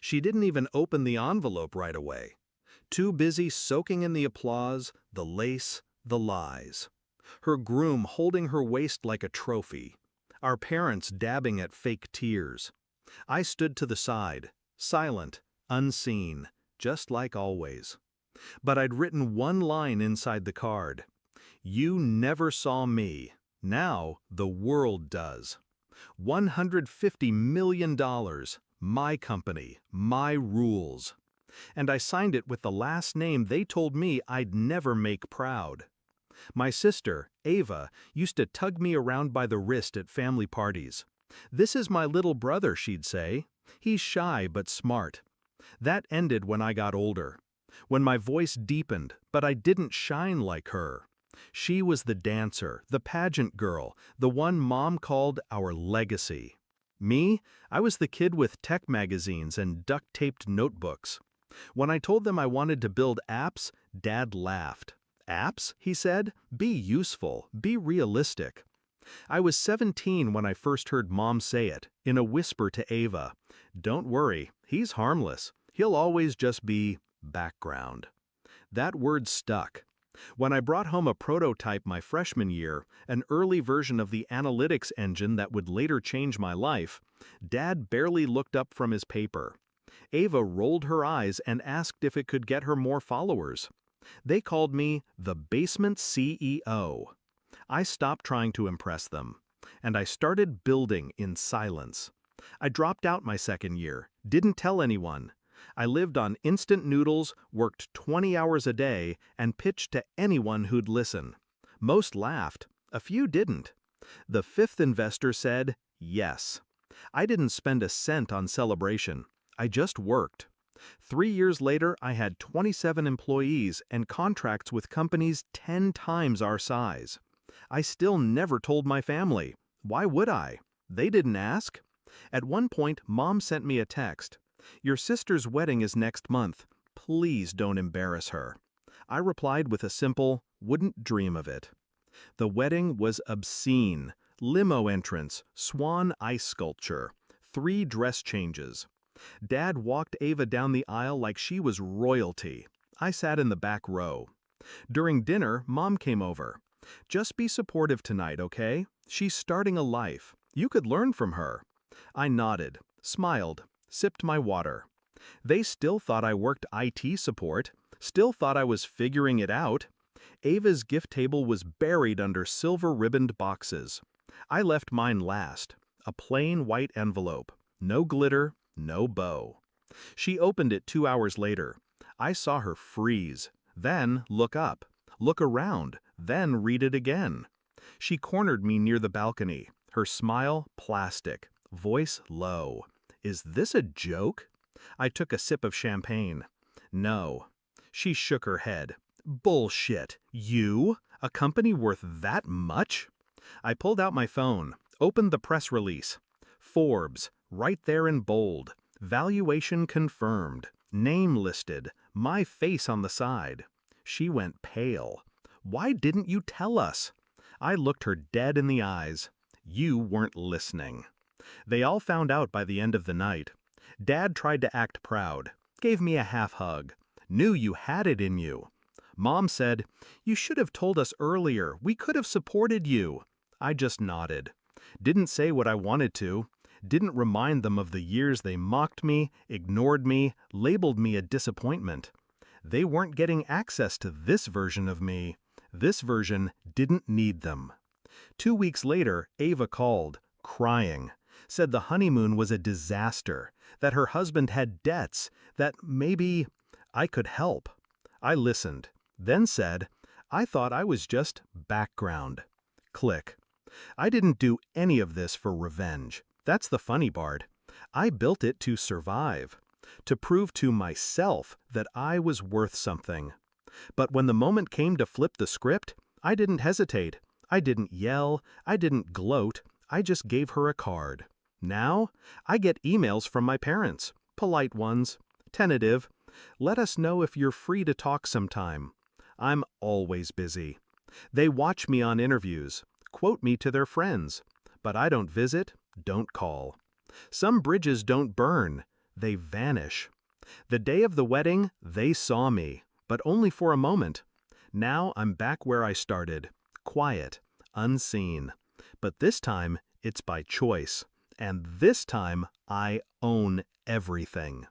She didn't even open the envelope right away. Too busy soaking in the applause, the lace, the lies. Her groom holding her waist like a trophy. Our parents dabbing at fake tears. I stood to the side, silent, unseen, just like always. But I'd written one line inside the card. You never saw me. Now the world does. $150 million. My company, my rules. And I signed it with the last name they told me I'd never make proud. My sister, Ava, used to tug me around by the wrist at family parties. This is my little brother, she'd say. He's shy but smart. That ended when I got older. When my voice deepened, but I didn't shine like her. She was the dancer, the pageant girl, the one Mom called our legacy. Me, I was the kid with tech magazines and duct-taped notebooks. When I told them I wanted to build apps, Dad laughed. Apps, he said, be useful, be realistic. I was 17 when I first heard Mom say it, in a whisper to Ava. Don't worry, he's harmless. He'll always just be background. That word stuck. When I brought home a prototype my freshman year, an early version of the analytics engine that would later change my life, Dad barely looked up from his paper. Ava rolled her eyes and asked if it could get her more followers. They called me the basement CEO. I stopped trying to impress them, and I started building in silence. I dropped out my second year, didn't tell anyone. I lived on instant noodles, worked 20 hours a day, and pitched to anyone who'd listen. Most laughed, a few didn't. The fifth investor said yes. I didn't spend a cent on celebration. I just worked. 3 years later, I had 27 employees and contracts with companies 10 times our size. I still never told my family. Why would I? They didn't ask. At one point, Mom sent me a text. Your sister's wedding is next month. Please don't embarrass her. I replied with a simple, wouldn't dream of it. The wedding was obscene. Limo entrance, swan ice sculpture, 3 dress changes. Dad walked Ava down the aisle like she was royalty. I sat in the back row. During dinner, Mom came over. Just be supportive tonight, okay? She's starting a life. You could learn from her. I nodded, smiled, sipped my water. They still thought I worked IT support, still thought I was figuring it out. Ava's gift table was buried under silver-ribboned boxes. I left mine last, a plain white envelope. No glitter, no bow. She opened it 2 hours later. I saw her freeze, then look up, look around, then read it again. She cornered me near the balcony, her smile plastic, voice low. Is this a joke? I took a sip of champagne. No. She shook her head. Bullshit. You? A company worth that much? I pulled out my phone, opened the press release. Forbes, right there in bold. Valuation confirmed. Name listed. My face on the side. She went pale. Why didn't you tell us? I looked her dead in the eyes. You weren't listening. They all found out by the end of the night. Dad tried to act proud, gave me a half hug, knew you had it in you. Mom said, you should have told us earlier, we could have supported you. I just nodded. Didn't say what I wanted to, didn't remind them of the years they mocked me, ignored me, labeled me a disappointment. They weren't getting access to this version of me. This version didn't need them. 2 weeks later, Ava called, crying. Said the honeymoon was a disaster, that her husband had debts, that maybe I could help. I listened, then said, I thought I was just background. Click. I didn't do any of this for revenge. That's the funny part. I built it to survive, to prove to myself that I was worth something. But when the moment came to flip the script, I didn't hesitate. I didn't yell. I didn't gloat. I just gave her a card. Now, I get emails from my parents, polite ones, tentative. Let us know if you're free to talk sometime. I'm always busy. They watch me on interviews, quote me to their friends, but I don't visit, don't call. Some bridges don't burn, they vanish. The day of the wedding, they saw me, but only for a moment. Now I'm back where I started, quiet, unseen. But this time, it's by choice. And this time, I own everything.